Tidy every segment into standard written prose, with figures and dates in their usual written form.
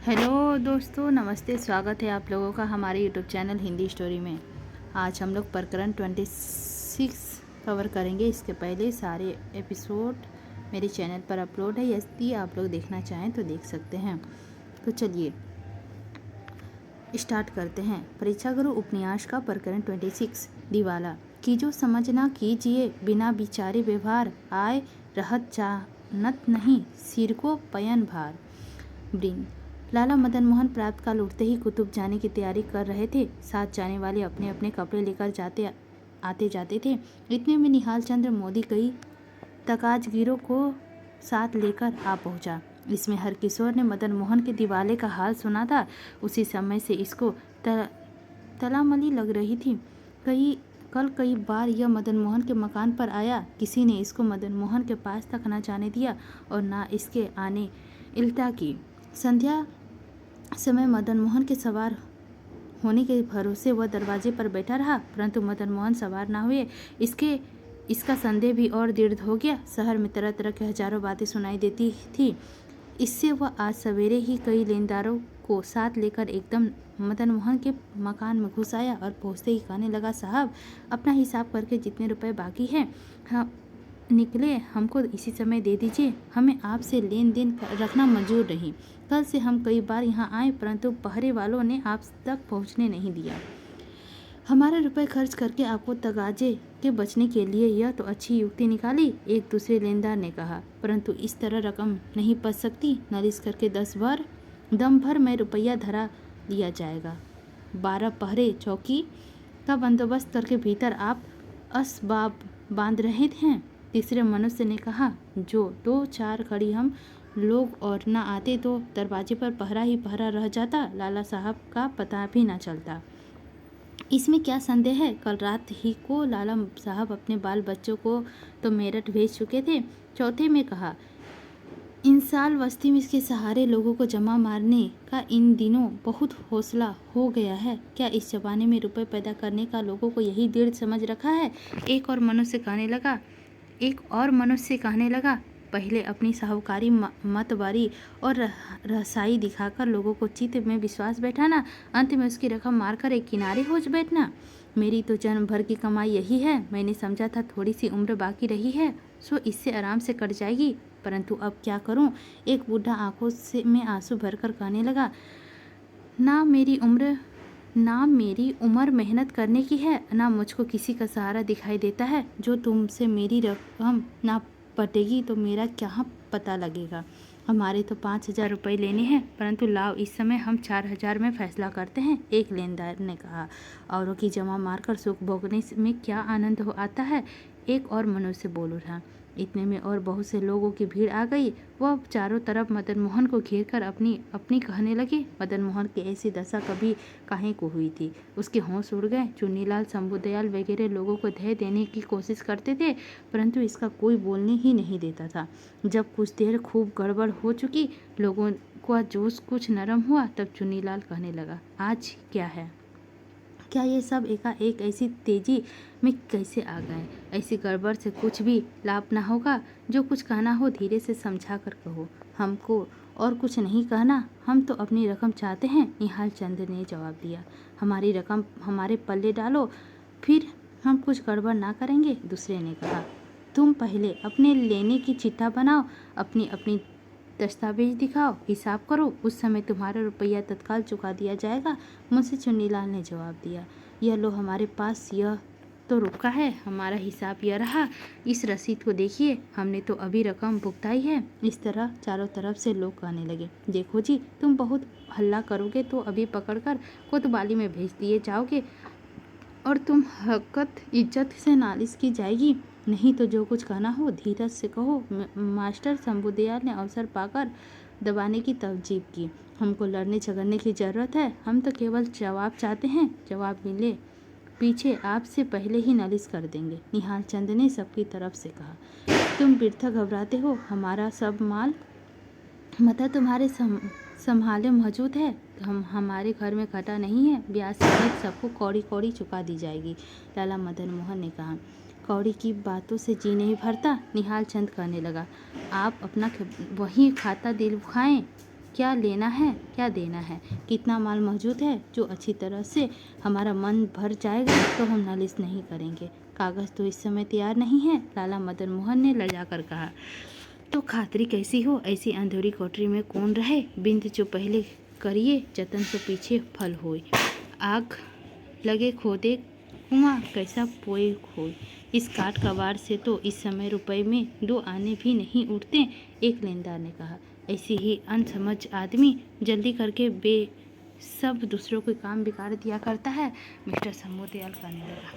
Hello दोस्तों, नमस्ते। स्वागत है आप लोगों का हमारे यूट्यूब चैनल हिंदी स्टोरी में। आज हम लोग प्रकरण 26 कवर करेंगे। इसके पहले सारे एपिसोड मेरे चैनल पर अपलोड है, यदि आप लोग देखना चाहें तो देख सकते हैं। तो चलिए स्टार्ट करते हैं। परीक्षा गुरु उपन्यास का प्रकरण 26 दिवाला की जो समझना कीजिए, बिना विचारे व्यवहार आए रहत जानत नहीं, सिर को पयन भार। वृंद लाला मदन मोहन प्रातः काल उठते ही कुतुब जाने की तैयारी कर रहे थे। साथ जाने वाले अपने अपने कपड़े लेकर आते जाते थे। इतने में निहाल चंद्र मोदी कई तकाजगिरों को साथ लेकर आ पहुंचा। इसमें हरकिशोर ने मदन मोहन के दिवाले का हाल सुना था। उसी समय से इसको तलामली लग रही थी। कई बार यह मदन मोहन के मकान पर आया। किसी ने इसको मदन मोहन के पास तक न जाने दिया और न इसके आने इल्ता की। संध्या समय मदन मोहन के सवार होने के भरोसे वह दरवाजे पर बैठा रहा, परंतु मदन मोहन सवार न हुए। इसका संदेह भी और दृढ़ हो गया। शहर में तरह तरह की हजारों बातें सुनाई देती थी। इससे वह आज सवेरे ही कई लेनदारों को साथ लेकर एकदम मदन मोहन के मकान में घुस आया और पहुँचते ही कहने लगा, साहब अपना हिसाब करके जितने रुपए बाकी हैं निकले हमको इसी समय दे दीजिए। हमें आपसे लेन देन रखना मंजूर नहीं। कल से हम कई बार यहाँ आए, परंतु पहरे वालों ने आप तक पहुँचने नहीं दिया। हमारे रुपए खर्च करके आपको तगाजे के बचने के लिए यह तो अच्छी युक्ति निकाली, एक दूसरे लेनदार ने कहा, परंतु इस तरह रकम नहीं बच सकती। नालिश करके दम भर में रुपया धरा लिया जाएगा। 12 पहरे चौकी का बंदोबस्त करके भीतर आप असबाब बांध रहे हैं। तीसरे मनुष्य ने कहा, जो 2-4 घड़ी हम लोग और न आते तो दरवाजे पर पहरा ही पहरा रह जाता, लाला साहब का पता भी न चलता। इसमें क्या संदेह है? कल रात ही को लाला साहब अपने बाल बच्चों को तो मेरठ भेज चुके थे। चौथे में कहा, इन साल बस्ती में इसके सहारे लोगों को जमा मारने का इन दिनों बहुत हौसला हो गया है। क्या इस जमाने में रुपए पैदा करने का लोगों को यही दृढ़ समझ रखा है? एक और मनुष्य कहने लगा, पहले अपनी साहूकारी मतवारी और रसाई दिखाकर लोगों को चित्त में विश्वास बैठाना, अंत में उसकी रकम मारकर एक किनारे हो बैठना। मेरी तो जन्म भर की कमाई यही है। मैंने समझा था थोड़ी सी उम्र बाकी रही है सो इससे आराम से कट जाएगी, परंतु अब क्या करूं? एक बूढ़ा आंखों में आंसू भरकर कहने लगा, ना मेरी उम्र मेहनत करने की है, ना मुझको किसी का सहारा दिखाई देता है। जो तुमसे मेरी रकम ना पटेगी तो मेरा क्या पता लगेगा। हमारे तो 5,000 रुपये लेने हैं, परंतु लाओ इस समय हम 4,000 में फैसला करते हैं, एक लेनदार ने कहा। औरों की जमा मारकर सुख भोगने में क्या आनंद आता है? एक और मनुष्य बोल उठा। इतने में और बहुत से लोगों की भीड़ आ गई। वह चारों तरफ मदन मोहन को घेर कर अपनी कहने लगे। मदन मोहन की ऐसी दशा कभी काहे को हुई थी? उसके होश उड़ गए। चुन्नीलाल, शंभूदयाल वगैरह लोगों को धैर्य देने की कोशिश करते थे, परंतु इसका कोई बोलने ही नहीं देता था। जब कुछ देर खूब गड़बड़ हो चुकी, लोगों का जोश कुछ नरम हुआ, तब चुन्नीलाल कहने लगा, आज क्या है? क्या ये सब एकाएक ऐसी तेजी में कैसे आ गए? ऐसी गड़बड़ से कुछ भी लाभ ना होगा। जो कुछ कहना हो धीरे से समझा कर कहो। हमको और कुछ नहीं कहना, हम तो अपनी रकम चाहते हैं। निहाल चंद ने जवाब दिया, हमारी रकम हमारे पल्ले डालो, फिर हम कुछ गड़बड़ ना करेंगे। दूसरे ने कहा, तुम पहले अपने लेने की चिट्ठा बनाओ, अपनी दस्तावेज दिखाओ, हिसाब करो, उस समय तुम्हारा रुपया तत्काल चुका दिया जाएगा। मुझसे चुन्नीलाल ने जवाब दिया, यह लो हमारे पास यह तो रुका है, हमारा हिसाब यह रहा, इस रसीद को देखिए, हमने तो अभी रकम भुगताई है। इस तरह चारों तरफ से लोग कहने लगे, देखो जी, तुम बहुत हल्ला करोगे तो अभी पकड़कर कोतवाली में भेज दिए जाओगे और तुम हकत इज्जत से नालिश की जाएगी। नहीं तो जो कुछ कहना हो धीरज से कहो। मास्टर शंभूदयाल ने अवसर पाकर दबाने की तवजीब की। हमको लड़ने झगड़ने की ज़रूरत है, हम तो केवल जवाब चाहते हैं। जवाब मिले पीछे आपसे पहले ही नालिश कर देंगे। निहाल चंद ने सबकी तरफ से कहा, तुम वृथा घबराते हो, हमारा सब माल मतलब तुम्हारे संभाले मौजूद है। हमारे घर में घटा नहीं है। ब्याज समेत सबको कौड़ी कौड़ी चुका दी जाएगी। लाला मदन मोहन ने कहा, कौड़ी की बातों से जी नहीं भरता। निहाल चंद कहने लगा, आप अपना वही खाता दिलवाएं क्या लेना है क्या देना है, कितना माल मौजूद है जो अच्छी तरह से हमारा मन भर जाएगा तो हम नालिश नहीं करेंगे। कागज़ तो इस समय तैयार नहीं है, लाला मदन मोहन ने लजा कर कहा। तो खातरी कैसी हो, ऐसी अंधेरी कोठरी में कौन रहे, बिंद जो पहले करिए जतन से पीछे फल होए। आग लगे खोदे कुआं कैसा पोए खोए। इस काट कबाड़ से तो इस समय रुपए में 2 आने भी नहीं उठते, एक लेनदार ने कहा। ऐसे ही अनसमझ आदमी जल्दी करके सब दूसरों के काम बिगाड़ दिया करता है, मिस्टर शंभू दयाल कहने लगा।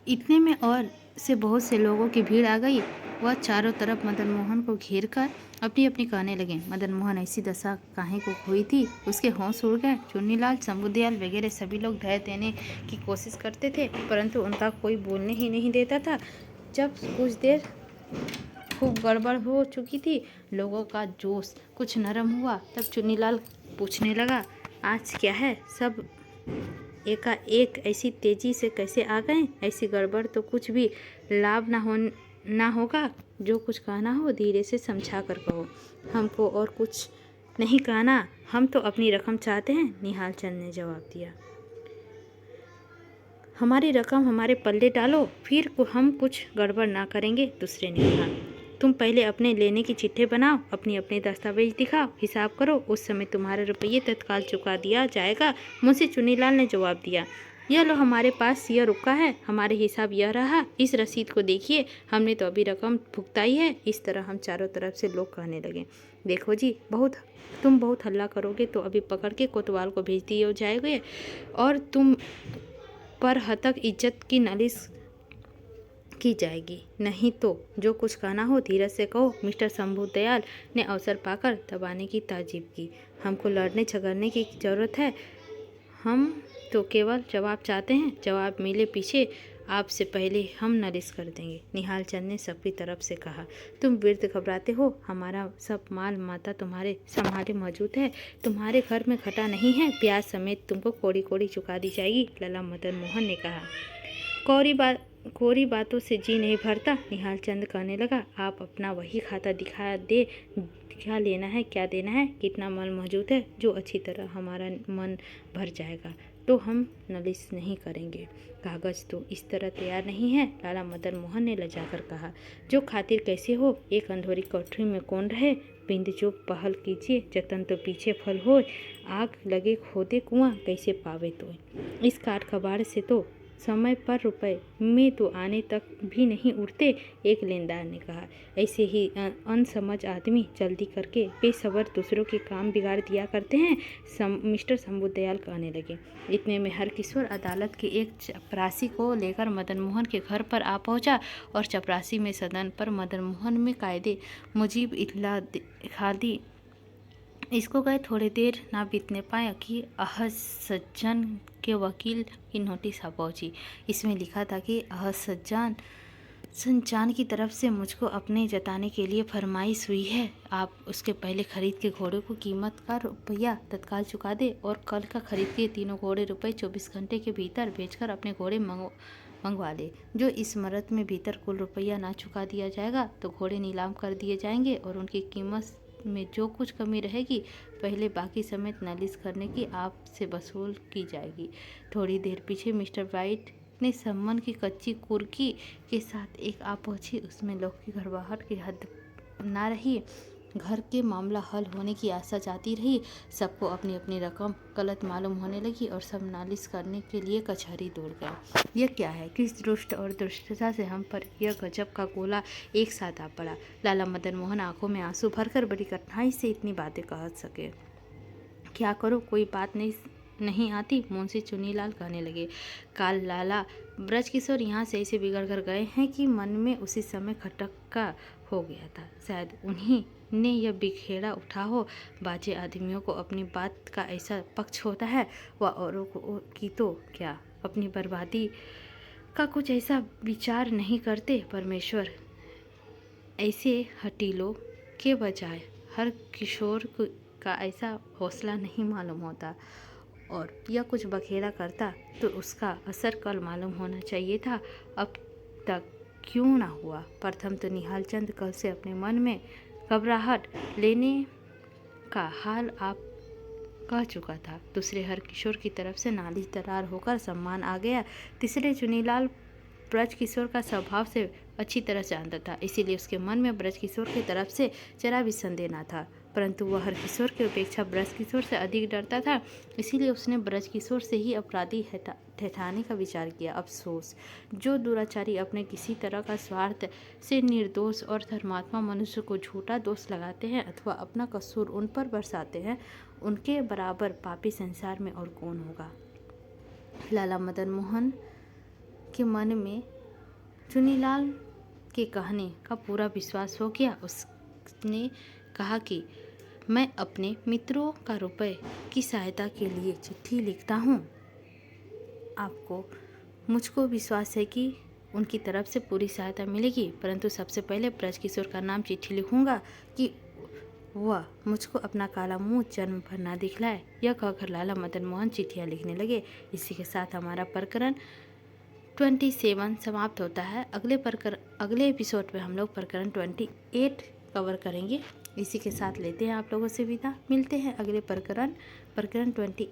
इतने में और से बहुत से लोगों की भीड़ आ गई। वह चारों तरफ मदन मोहन को घेर कर अपनी अपनी कहने लगे। मदन मोहन ऐसी दशा काहे को हुई थी, उसके होश उड़ गए। चुन्नीलाल, शंभूदयाल वगैरह सभी लोग धैर्य देने की कोशिश करते थे, परंतु उनका कोई बोलने ही नहीं देता था। जब कुछ देर खूब गड़बड़ हो चुकी थी, लोगों का जोश कुछ नरम हुआ, तब चुन्नीलाल पूछने लगा, आज क्या है, सब एकाएक ऐसी तेजी से कैसे आ गए? ऐसी गड़बड़ तो कुछ भी लाभ ना होगा। जो कुछ कहना हो धीरे से समझा कर कहो, हमको और कुछ नहीं कहना, हम तो अपनी रकम चाहते हैं। निहाल चंद ने जवाब दिया। हमारी रकम हमारे पल्ले डालो, फिर हम कुछ गड़बड़ ना करेंगे। दूसरे ने कहा, तुम पहले अपने लेने की चिट्ठी बनाओ, अपने दस्तावेज दिखाओ, हिसाब करो, उस समय तुम्हारे रुपये तत्काल चुका दिया जाएगा। मुंशी चुन्नीलाल ने जवाब दिया। यह लो, हमारे पास यह रुका है, हमारे हिसाब यह रहा, इस रसीद को देखिए, हमने तो अभी रकम भुगताई है। इस तरह हम चारों तरफ से लोग कहने लगे, देखो जी, तुम बहुत हल्ला करोगे तो अभी पकड़ के कोतवाल को भेज दिए जाएंगे और तुम पर हतक इज्जत की नालिश की जाएगी। नहीं तो जो कुछ कहना हो धीरज से कहो। मिस्टर शंभू दयाल ने अवसर पाकर दबाने की ताजीब की। हमको लड़ने झगड़ने की ज़रूरत है, हम तो केवल जवाब चाहते हैं। जवाब मिले पीछे आपसे पहले हम नालिश कर देंगे। निहाल चंद ने सबकी तरफ से कहा, तुम वृद्ध घबराते हो, हमारा सब माल माता तुम्हारे संभाले मौजूद है, तुम्हारे घर में घटा नहीं है, ब्याज समेत तुमको कोड़ी कोड़ी चुका दी जाएगी। लाला मदन मोहन ने कहा। कोरी बातों से जी नहीं भरता। निहाल चंद कहने लगा, आप अपना वही खाता दिखा दे, क्या लेना है क्या देना है, कितना माल मौजूद है जो अच्छी तरह हमारा मन भर जाएगा तो हम नालिश नहीं करेंगे। कागज़ तो इस तरह तैयार नहीं है, लाला मदन मोहन ने लजाकर कहा। जो खातिर कैसे हो, एक अंधेरी कोठरी में कौन रहे, बिंद जो पहल कीजिए जतन तो पीछे फल होए। आग लगे खोदे कुआं कैसे पावे तो। इस काट कबाड़ से तो समय पर रुपए में तो आने तक भी नहीं उठते, एक लेनदार ने कहा। ऐसे ही अनसमझ आदमी जल्दी करके बेसबर दूसरों के काम बिगाड़ दिया करते हैं, मिस्टर शंभू दयाल कहने लगे। इतने में हरकिशोर अदालत के एक चपरासी को लेकर मदन मोहन के घर पर आ पहुंचा और चपरासी में सदन पर मदन मोहन में कायदे मुजीब इत्तला दिखा दी। इसको गए थोड़ी देर ना बीतने पाया कि अहद सज्जन के वकील की नोटिस आ पहुंची। इसमें लिखा था कि अहद सज्जान की तरफ से मुझको अपने जताने के लिए फरमाइश हुई है। आप उसके पहले खरीद के घोड़े को कीमत का रुपया तत्काल चुका दे और कल का खरीद के तीनों घोड़े रुपये 24 घंटे के भीतर बेचकर अपने घोड़े मंगवा ले। जो इस मरद में भीतर कुल रुपया ना चुका दिया जाएगा तो घोड़े नीलाम कर दिए जाएंगे और उनकी कीमत में जो कुछ कमी रहेगी पहले बाकी समेत नालिश करने की आपसे वसूल की जाएगी। थोड़ी देर पीछे मिस्टर वाइट ने सम्मन की कच्ची कुर्की के साथ एक आ पहुंची। उसमें लोग की घबराहट की हद ना रही। घर के मामला हल होने की आशा जाती रही। सबको अपनी अपनी रकम गलत मालूम होने लगी और सब नालिश करने के लिए कचहरी दौड़ गए। यह क्या है, किस दुष्ट और दुष्टता से हम पर यह गजब का गोला एक साथ आ पड़ा। लाला मदन मोहन आंखों में आंसू भरकर बड़ी कठिनाई से इतनी बातें कह सके। क्या करो, कोई बात नहीं आती। मुंशी चुन्नीलाल कहने लगे, काल लाला ब्रजकिशोर यहाँ से ऐसे बिगड़ कर गए हैं कि मन में उसी समय खटका हो गया था। शायद उन्हीं ने यह बिखेड़ा उठा हो। बाजे आदमियों को अपनी बात का ऐसा पक्ष होता है, वह औरों की तो क्या अपनी बर्बादी का कुछ ऐसा विचार नहीं करते। परमेश्वर ऐसे हटीलों के बजाय हर किशोर का ऐसा हौसला नहीं मालूम होता और यह कुछ बखेड़ा करता तो उसका असर कल मालूम होना चाहिए था। अब तक क्यों ना हुआ। प्रथम तो निहाल चंद कल से अपने मन में घबराहट लेने का हाल आप कह चुका था। दूसरे हरकिशोर की तरफ से नाली तरार होकर सम्मान आ गया। तीसरे चुनीलाल ब्रजकिशोर का स्वभाव से अच्छी तरह जानता था, इसीलिए उसके मन में ब्रजकिशोर की तरफ से जरा भी संदेह न था। परंतु वह हरकिशोर की अपेक्षा ब्रजकिशोर से अधिक डरता था, इसीलिए उसने ब्रजकिशोर से ही अपराधी ठहराने का विचार किया। अफसोस, जो दुराचारी अपने किसी तरह का स्वार्थ से निर्दोष और धर्मात्मा मनुष्य को झूठा दोष लगाते हैं अथवा अपना कसूर उन पर बरसाते हैं, उनके बराबर पापी संसार में और कौन होगा। लाला मदन मोहन के मन में चुनीलाल के कहने का पूरा विश्वास हो गया। उसने कहा कि मैं अपने मित्रों का रुपए की सहायता के लिए चिट्ठी लिखता हूँ। मुझको विश्वास है कि उनकी तरफ से पूरी सहायता मिलेगी, परंतु सबसे पहले ब्रजकिशोर का नाम चिट्ठी लिखूंगा कि वह मुझको अपना काला मुंह जन्म भर ना दिखलाए। यह कहकर लाला मदन मोहन चिट्ठियाँ लिखने लगे। इसी के साथ हमारा प्रकरण 27 समाप्त होता है। अगले एपिसोड में हम लोग प्रकरण 28 कवर करेंगे। इसी के साथ लेते हैं आप लोगों से विदा। मिलते हैं अगले प्रकरण 28